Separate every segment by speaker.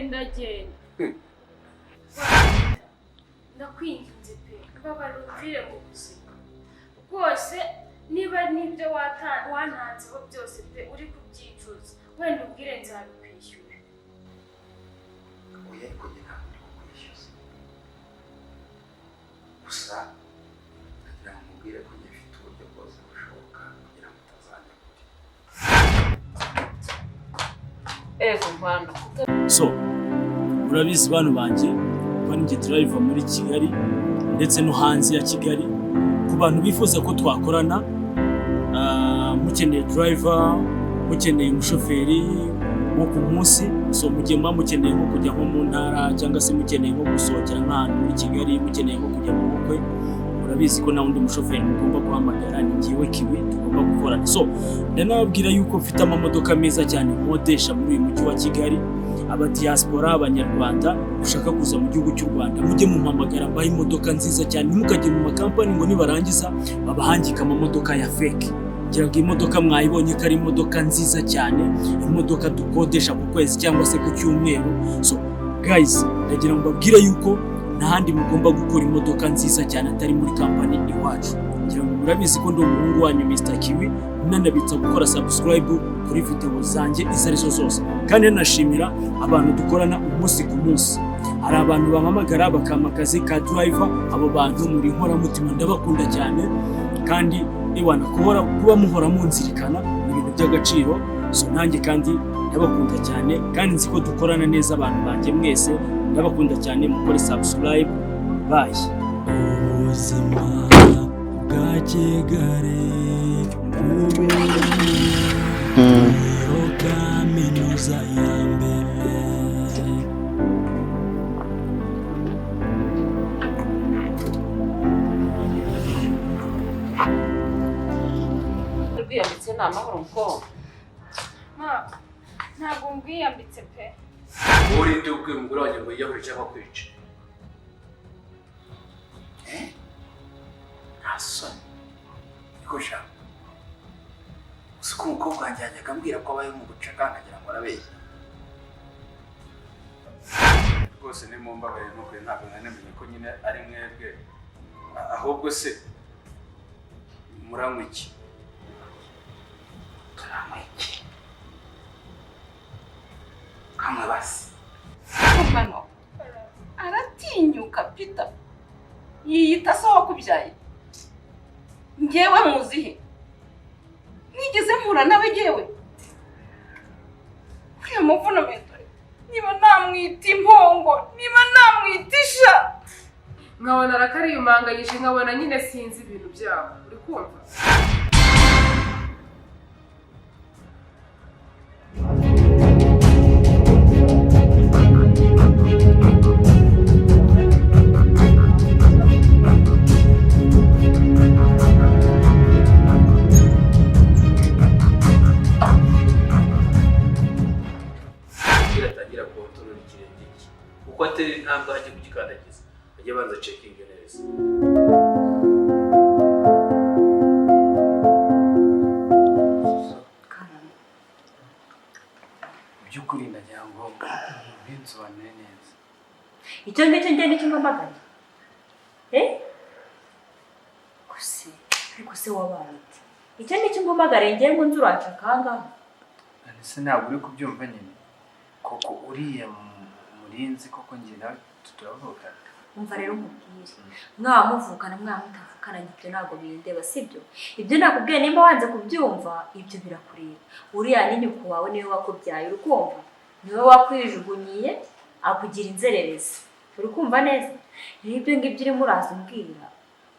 Speaker 1: ndagenda ndakwinginze pe babarumvire mu buzima rwose niba nibyo wantanzeho byose pe uri kubyicuza wenda ubwire nzabikwishyura
Speaker 2: oya ariko njye ntabwo ndi kukwishyuza gusa ndagira ngo mubwire ko njye mfite uburyo bwose bushoboka kugira ngo utazajya kure
Speaker 3: so urabizi bano banjye kuba ninjye driver muri Kigali ndetse no hanze ya Kigali ku bantu bifuza ko twakorana mukeneye driver mukeneye umushoferi wo ku munsi so mugema mukeneye nko kujya nko mu ntara cyangwa se mukeneye nko gusohokera nk'ahantu muri Kigali mukeneye nko kujya mu bukwe urabizi ko na undi mushoferi mugomba guhamagara ni ngiwe Kiwi tugomba gukorana so ndanababwira yuko mfite amamodoka meza cyane modesha muri uyu mujyi wa Kigali aba diaspora abanyarwanda ushaka kuza mu gihugu cy'u Rwanda mujye mumpamagara mbaye imodoka nziza cyane ntimukajye mu makampani ngo nibarangiza babahangika amamodoka ya fake ngira ngo imodoka mwayibonye ko ari imodoka nziza cyane imodoka dukodesha ku kwezi cyangwa se ku cyumweru so guys ndagira ngo babwire yuko n'ahandi mugomba gukora imodoka nziza cyane atari muri kampani iwacu ngira ngo murabizi ko ndi umuhungu wanyu Mr. Kiwi nanabitsa gukora subscribe kuri video zanjye izarizo zose kandi nashimira abantu dukorana umunsi ku munsi hari abantu bampamagara bakamakazi ka driver abo bantu muri nkora mutima ndabakunda cyane kandi ewana kuba muhora munzirikana ibintu by'agaciro so nanjye kandi ndabakunda cyane kandi nzi ko dukorana neza abantu banjye mwese ndabakunda cyane mukore subscribe bye ubuzima bwa Kigali iyo kaminuza ya mbere
Speaker 4: rwiyambitse ni amahoro mko
Speaker 1: ntabwo mbwiyambitse pe
Speaker 2: urinde ubwira umugore wanjye ngo yiyahure cyangwa kwica nta soni niko shaka gusa ko umukobwa wanjye yajyaga ambwira ko abaye mu gucaka nkagira ngo arabeshya rwose nimumbabarire n'ukuri ntabwo namenye ko nyine ari mwebwe ahubwo se muranywa iki turanywa iki kamwe basi
Speaker 4: mano aratinyuka Peter yiyita so wakubyaye ngewe muzihe nigeze mpura nawe ngewe uriya muvuno mentore niba namwita impongo niba namwitisha
Speaker 5: nkabona arakariyumanganyije nkabona nyine sinzi ibintu byabo uri kumva
Speaker 2: uko atera intambwe ajya kugikandagiza ajya banza checking neza byukuri ndagira ngo binsobanure neza
Speaker 6: icyo ngicyo njye nicyo mpamagara gusa wabaye icyo nicyo mpamagara ngiye ngo nzuraca kangaha
Speaker 2: ese ntabwo uri kubyumva nyine koko uriya murinzi koko njye nawe turavugana
Speaker 6: umva rero umubwire mwamuvukana mwamutavukana ibyo ntabwo bindeba sibyo ibyo nakubwiye nimba wanze kubyumva ibyo birakureba uriya ni nyoko wawe niwe wakubyaye urukumva niwe wakwijugunyiye akugira inzererezi urukumva neza rero ibyo ngibyo urimo uraza umbwira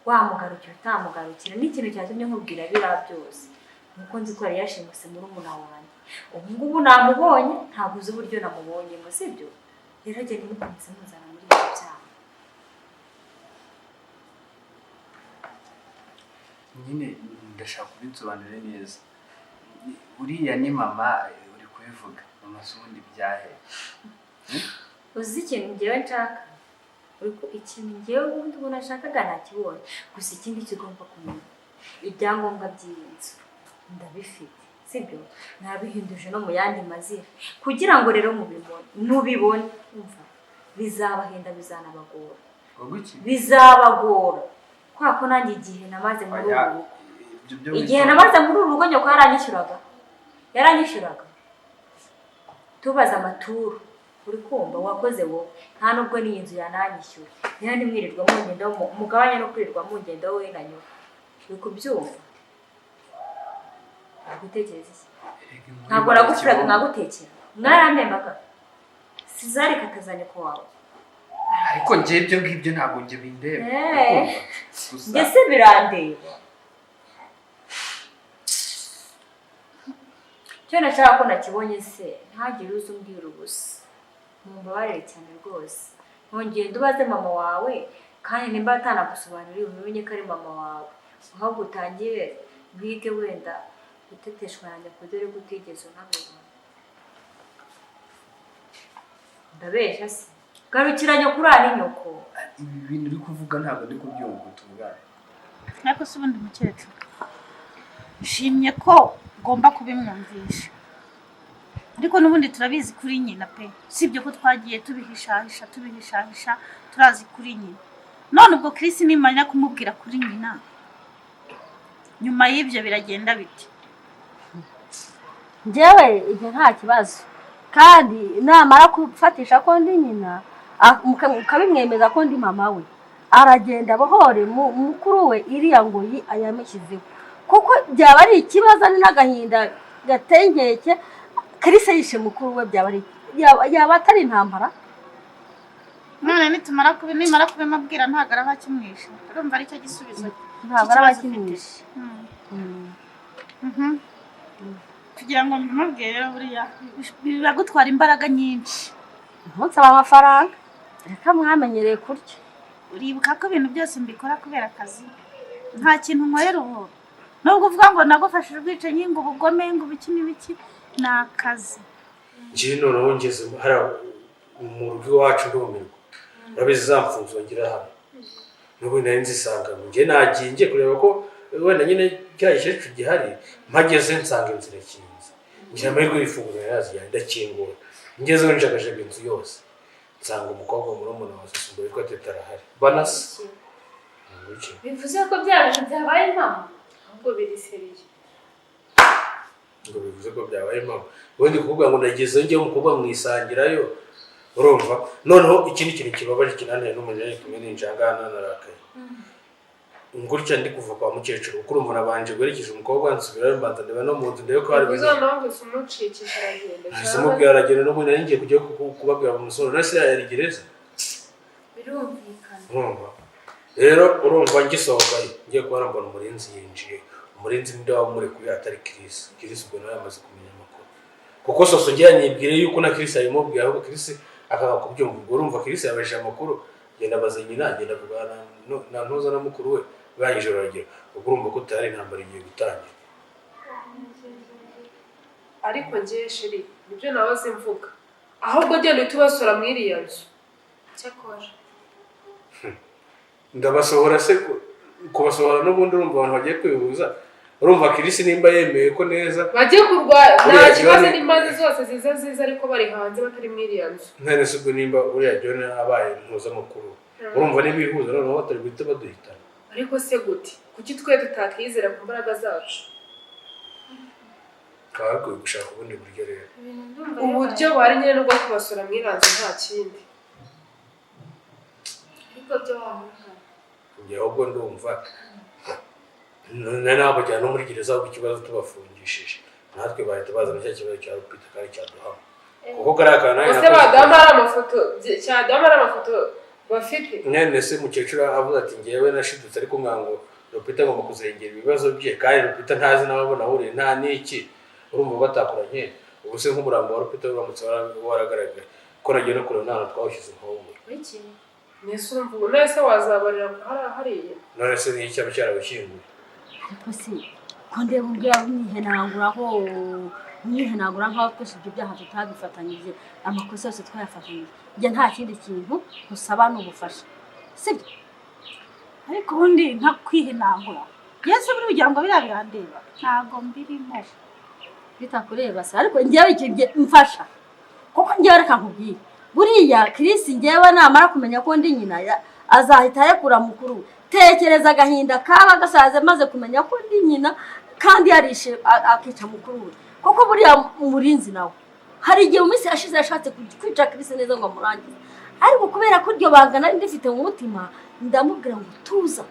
Speaker 6: wamugarukira utamugarukira n'ikintu cyatumye nkubwira biriya byose nuko nzi ko yari yashimuse muri umuna wanjye ubu ngubu namubonye ntabwo uzi uburyo namubonyemo sibyo rero agenda imukomeza muzana muri ibyo byaha
Speaker 2: nyine ndashaka kubinsobanurira neza uriya ni mama uri kubivuga mama se ubundi byahe
Speaker 6: uzi ikintu ngewe nshaka ikintu ngewe ubundi ubona nashakaga ntakibonye gusa ikindi kigomba kumenya ibyangombwa by'iyi nzu ndabifite sibyo nabihinduje no mu yandi mazina kugira ngo rero mubibone umva bizabahenda bizanabagora bizabagora kwa ko nanjye igihe namaze muri ubu igihe namaze muri uru rugo nyoko yaranyishyuraga tubaza amaturu uri kumva wakoze wowe nta nubwo n'iyi nzu yananyishyura ntihandi mwirirwa mugenda mugabanya no kwirirwa mugenda wowe na nyoko uri kubyumva gutekereza iki ntabwo nagufuraga nkagutekera mwarambembaga sizari katazanye ko wawe
Speaker 2: ariko njye ibyo ngibyo ntabwo njye bindeba
Speaker 6: njye se birandeba cyo nashaka ko nakibonye se ntagire uzi umbwira ubusa mumbabarire cyane rwose nkongeye ndubaze mama wawe kandi nimba atanagusobanurira umenye ko ari mama wawe ahubwo utangire bwige wenda guteteshwa yanjye kudore gutigeze unabibona ndabesha se garukiranya kuri ari nyoko
Speaker 2: ibi bintu uri kuvuga ntabwo ndi kubyumva tuvugana
Speaker 7: ariko se ubundi mukecuru nshimye ko ugomba kubimwumvisha ariko n'ubundi turabizi kuri nyina pe sibyo ko twagiye tubihishahisha turazi kuri nyina none ubwo Chris nimanya kumubwira kuri nyina nyuma y'ibyo biragenda biti
Speaker 8: njyewe ibyo nta kibazo kandi namara kufatisha ko ndi nyina mukabimwemeza ko ndi mama we aragenda bohore mukuru we iriya ngo ayamushyizeho kuko byaba ari ikibazo n'agahinda gatengeke Chris yishe mukuru we yaba atari intambara
Speaker 7: none nimara kubimabwira ntabwo arabakimwisha urumva aricyo gisubizo
Speaker 8: ntabwo arabakimwisha
Speaker 7: kugira ngo mbimubwire rero buriya biragutwara imbaraga nyinshi
Speaker 8: ntunsaba amafaranga reka mwamenyereye kurya
Speaker 7: uribuka ko ibintu byose mbikora kubera akazi nta kintu nkorera ubu nubwo uvuga ngo nagufashije ubwicanyi ngo ubugome ngo ibiki n'ibiki ni akazi
Speaker 9: njyewe noneho ngeze mu rugo iwacu ndumirwa urabizi za mfunzo ngira hano n'ubundi nari nzisanga njye nagiye ngiye kureba ko wenda nyine cya gishecuru gihari mpageze nsanga inzu irakinze ngira amahirwe y'ifunguro yarazijyanye ndakingura ngezeho njagajaga inzu yose nsanga umukobwa murumuna wa Sasumba witwa Teta arahari banasa
Speaker 1: bivuze ko bya bintu byabaye impamo ahubwo biriseriye
Speaker 9: ngo bivuze ko byabaye impamo ubundi kuvuga ngo nagezeho njye umukobwa mwisangirayo urumva noneho ikindi kintu kibabaje kinaniye n'umunani kumwe n'injangana narakaye ngurya ndi kuva kwa mukecuru kuko urumva nabanje guherekeje umukobwa nsubirayo mbanza ndeba no mu nzu ndebe ko hari
Speaker 5: bizo nawe umucikisha aragenda
Speaker 9: simubwira aragenda no munani ngiye kujya kubabwira mu musoro nase yari gereza
Speaker 1: birumvikana
Speaker 9: urumva rero urumva ngisohokaye ngiye kubara mbona umurinzi yinjiye umurinzi ninde wamurekuye atari Chris ubwo nawe yamaze kumenya amakuru kuko soso ngiye yanyibwire yuko na Chris ayimubwiye ahubwo Chris akanga kubyumva ubwo urumva Chris yabaje amakuru genda baze nyina agenda kuvana na ntuza na mukuru we bangije baragira ubwo urumva ko tayari intambara igiye gutangira
Speaker 5: ariko ngiye sheri nibyo nahoze mvuga ahubwo genda tubasura muri iriya nzu
Speaker 1: cyakora
Speaker 9: ndabasohora se kubasohora n'ubundi urumva abantu bagiye kwihuza urumva Chris nimba yemeye ko neza
Speaker 5: bagiye kurwara nta kibazo n'imanza zose ziza ariko bari hanze batari muri iriya nzu
Speaker 9: none se ubwo nimba uriya John abaye mpuzamakuru urumva nibihuza noneho batari guhita baduhitana
Speaker 5: ariko se gute kuki twe tutakizera ku mbaraga zacu
Speaker 9: twakwiye gushaka ubundi buryo rero
Speaker 5: uburyo bari nyine no kubasura muri iriya nzu nta kindi
Speaker 1: ariko byo wamuha
Speaker 9: njye ahubwo ndumva nabo bajyana no muri gereza ahubwo ikibazo tubafungishije natwe bahita bazana cya kibazo cya Rupita kandi cyaduhama kuko kariya kantu nawe
Speaker 5: ese badama ari amafoto cyadama ari amafoto bafite
Speaker 9: mwene se mukecuru avuga ati ngewe nashidutse ariko mwango Rupita agomba kuzengera ibibazo bye kandi Rupita ntazi n'ababona ahuriye nta n'iki urumva batakuranye ubu se nk'umurambo wa Rupita uramutse waragaragaye ko nagiye no kureba n'ahantu twawushyize nk'ubu
Speaker 1: iki
Speaker 5: nese urumva ubu nese wazabarira hariya
Speaker 9: none se niyo cyaba cyarabishyinguye
Speaker 8: ariko se ko ndeba umbwira mwihenagura nk'aho twese ibyo byaha tutabifatanyije amakosa yose twayafatanyije njye nta kindi kintu nkusaba ni ubufasha sibyo
Speaker 7: ariko ubundi nka kwihenagura yesu buri kugira ngo biriya birandeba ntabwo mbirimo
Speaker 8: bitakureba se ariko njyewe ikibye mfasha kuko njyewe reka nkubwire buriya Chris njyewe namara kumenya ko ndi nyina azahita yakura mukuru tekereza agahinda kaba gasaze maze kumenya ko ndi nyina kandi yarishe akica mukuru we kuko buriya umurinzi nawe hari igihe umunsi yashize yashatse kwica Chris neza ngo amurangize ariko kubera ko iryo banga nari ndifite mu mutima ndamubwira ngo tuza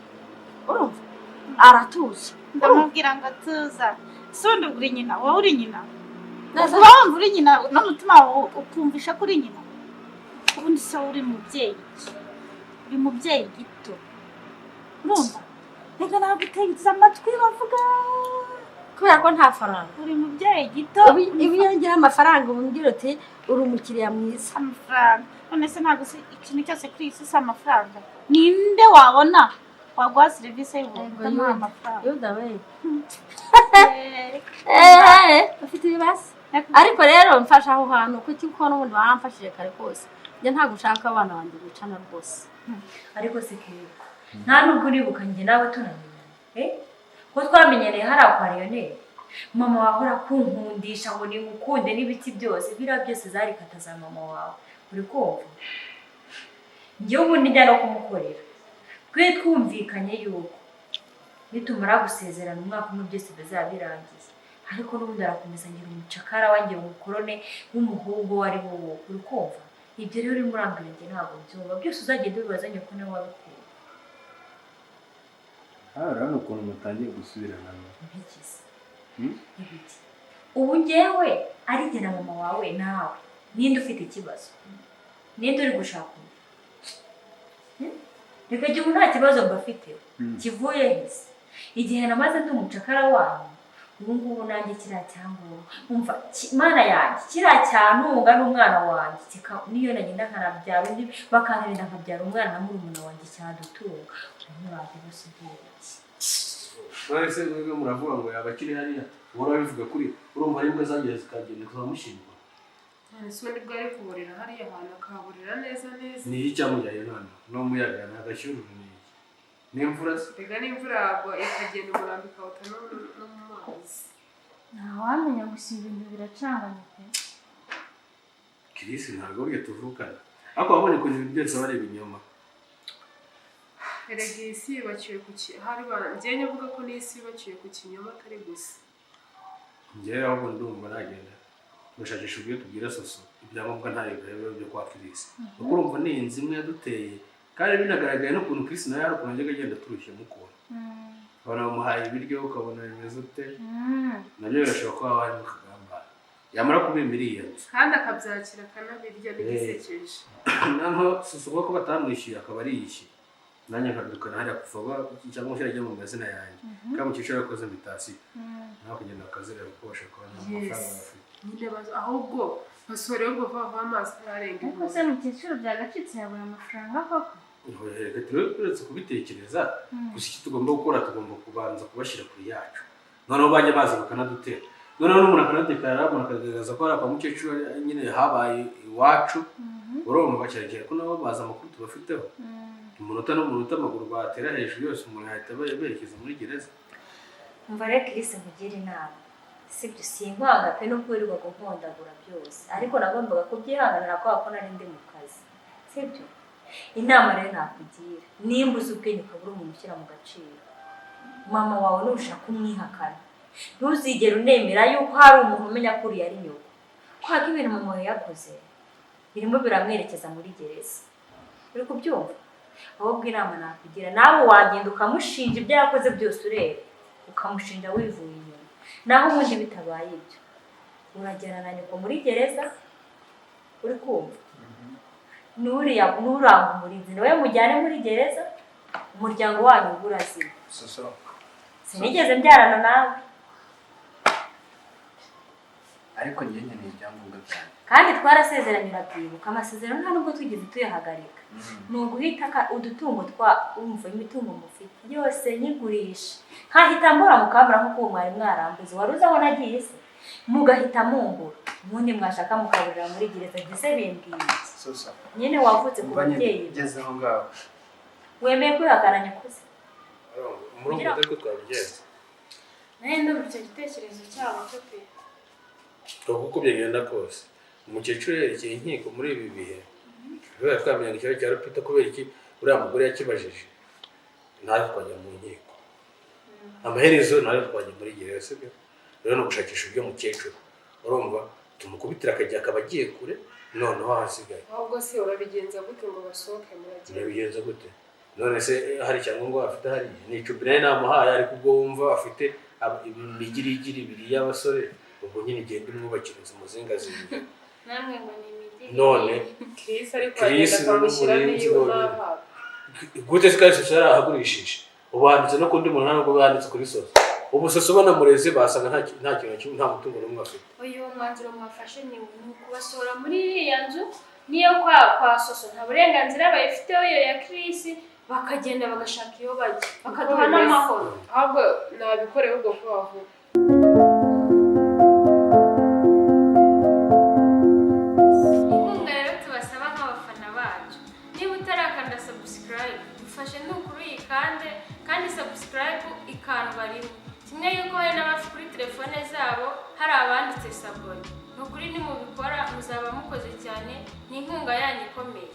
Speaker 8: urumva aratuza
Speaker 7: ndamubwira ngo tuza sundi uri nyina wowe uri nyina wumva uri nyina n'umutima wawe ukumvisha ko uri nyina ubundi se uri mubyeyi gito urumva reka nagutegetse amatwi bavuga kubera ko nta faranga uri mubyeyi gito ibiyongera amafaranga umbwira uti uri umukiriya mwiza amafaranga none se ntabwo ikintu cyose kuri iyi si si amafaranga ninde wabona waguha serivisi y'ubuntu nta mafaranga yodawe ufite ibibazo ariko rero mfasha aho hantu kuko n'ubundi baramfashije kare kose njye ntabwo ushaka abana banjye bicana rwose
Speaker 6: ariko si kera nta nubwo uribuka njye nawe tunamenyana ko twamenyaniye hariya kwa Lionel mama wahora kunkundisha ngo nimukunde n'ibiti byose biriya byose zari kata za mama wawe uri kumva njyewe ubundi njya no kumukorera twe twumvikanye yuko nitumara gusezerana umwaka umwe byose bizaba birangiye ariko n'ubundi arakomeza ngira umucakara wanjye umukorone w'umuhungu wari wowe uri kumva ibyo rero uri murambira njye ntabwo byumva byose uzagenda ubibazanye ko nawe wabikuye
Speaker 2: urabona ukuntu mutangiye gusubirana
Speaker 6: ntikize ibiti ubu njyewe ari jye na mama wawe nawe ninde ufite ikibazo ninde uri gushaka reka jya ubu nta kibazo mbafite kivuye hese igihe namaze ndi umucakara wanyu ubu ngubu nanjye kiriya cyangombwa umva mana yanjye kiriya cyantunga n'umwana wanjye niyo nagenda nkanabyara undi bakantirinda nkabyara umwana na murumuna wanjye cyadutunga umurava bose bw'ibiki
Speaker 9: mwese mwebwe muravuga ngo yaba akiri hariya uhora bivuga kuri urumva ari imbwa zagiye zikagenda tuzamushinjwa
Speaker 5: none se ubundi bwari kuburira hariya hantu akahaburira neza
Speaker 9: ni iki cyamujyanye none n'umuyaga ntagashyuhuru ni iki n'imvura se
Speaker 5: rega n'imvura yagwa ikagenda umurambi ikawuta no mu mazi
Speaker 7: ntawamenya gusa ibintu biracanganye pe
Speaker 9: Chris ntabwo burya tuvukana ariko wabonye ko ibintu byose aba ari ibinyoma
Speaker 5: erega iyi si yubakiwe ku njyewe nyavuga ko n'isi yubakiwe ku kinyoma atari gusa
Speaker 9: njyewe ahubwo ndumva nagenda gushakisha uburyo tubwira soso ibyangombwa ntayo byo kwa Chris kuko urumva ni inzu imwe yaduteye kandi binagaragaye n'ukuntu Chris nawe hari ukuntu ajyaga agenda turushye mukora ukabona bamuhaye ibiryo ukabona bimeze ute nabyo birashobora kuba wari mu kagambane yamara kubimira iyo nzu
Speaker 5: kandi akabyakira akanabirya n'igisekeje
Speaker 9: naho soso ko batamwishyuye akaba ari yishyuye nanjye nkadukana hariya kuva cyangwa se ajya mu mazina yanjye kandi umukecuru yakoze imitasiyo nawe kugenda akazireba kuko bashaka kubona amafaranga bafite
Speaker 5: ahubwo basore yo kuva amazi ararenga
Speaker 7: ariko se mukecuru byagacitse yabona amafaranga koko
Speaker 9: reka turetse kubitekereza gusa icyo tugomba gukora tugomba kubanza kubashyira kuri yacu noneho bajya baza bakanadutera noneho n'umuntu akanadekarara umuntu akagaragaza ko hari kwa mukecuru nyine habaye iwacu urumva cyerekeye ko nabo baza amakuru tubafiteho umunota n'umunota amaguru batera hejuru yose umuntu yahita berekeza muri gereza
Speaker 6: umva rero Chris nkugire inama sibyo sinkwanga pe no kwirirwa guhondagura byose ariko nagombaga kubyihanganira ko nari ndi mu kazi sibyo inama rero nakugira nimba uzi ubwenge ukabura umuntu ushyira mu gaciro mama wawe nushaka umwihakana ntuzigere unemera yuko hari umuntu umenya ko uriya ari nyoko kubera ko ibintu mama wawe yakoze birimo biramwerekeza muri gereza uri kubyumva ahubwo inama nakugira nawe wagenda ukamushinja ibyo yakoze byose ureba ukamushinja wivuye inyuma naho ubundi bitabaye ibyo urajyana na nyoko muri gereza uri kumva nuranga umurinzi nawe mujyane muri gereza umuryango wanyu urazima sinigeze mbyarana nawe
Speaker 2: ariko njye nkeneye ibyangombwa byanjye
Speaker 6: kandi twarasezeranye urabyibuka amasezerano nta nubwo twigeze tuyahagarika ni uguhita udutungo umva imitungo mufite yose nyigurisha nkahita mbura mukambura nk'uko uwo mwari mwarambuze wari uzi aho nagiye se mugahita mungura ubundi mwashaka mukaburira muri gereza gise bimbwiye nyine wavutse ku babyeyi
Speaker 2: gezeho ngaho
Speaker 6: wemeye kwihakana nyakuze
Speaker 9: muri ubu ko twabigenza
Speaker 5: nawe ndumva icyo gitekerezo cyabo cyo pe
Speaker 9: uko byagenda kose umukecuru yerekeye inkiko muri ibi bihe kubera twamenye ikibazo cya Rupita kubera iki uriya mugore yakibajije nawe twajya mu nkiko amaherezo nawe twajya muri gereza sibyo rero no gushakisha ibyo mukecuru urumva tumukubitira akajya akaba agiye kure noneho hasigaye
Speaker 5: ahubwo se urabigenza gute ngo basohoke muragiye
Speaker 9: urabigenza gute none se hari icyangombwa afite hari ni icupa nayo namuhaye ariko ubwo wumva afite imigirigiri ibiri y'abasore ubwo nyine igenda umwubakiriza umuzingazinga
Speaker 1: namwe ngo ni imigirigiri
Speaker 9: none
Speaker 5: Chris ariko agenda akamushyira n'iyo naha
Speaker 9: gute se kandi sosiyete yarahagurishije ubanditse no kundi muntu ntabwo banditse kuri soso ubu soso ubona murezi basanga nta kintu nta mutungo n'umwe afite
Speaker 1: uyu mwanzuro mwafashe ni ukubasohora muri iriya nzu niyo kwa soso nta burenganzira bayifiteho iyo ya Chris bakagenda bagashaka iyo bajya bakaduha n'amahoro
Speaker 5: ahubwo nabikorewe ubwo vuba
Speaker 1: inkunga rero tubasaba nk'abafana bacu niba utarakanda subscribe dufashe nukuri uyikande kandi subscribe ikandwa rimwe kimwe yuko hari n'abafi kuri telefone zabo hari abanditse sabone nukuri nimubikora muzaba mukoze cyane ni inkunga yanyu ikomeye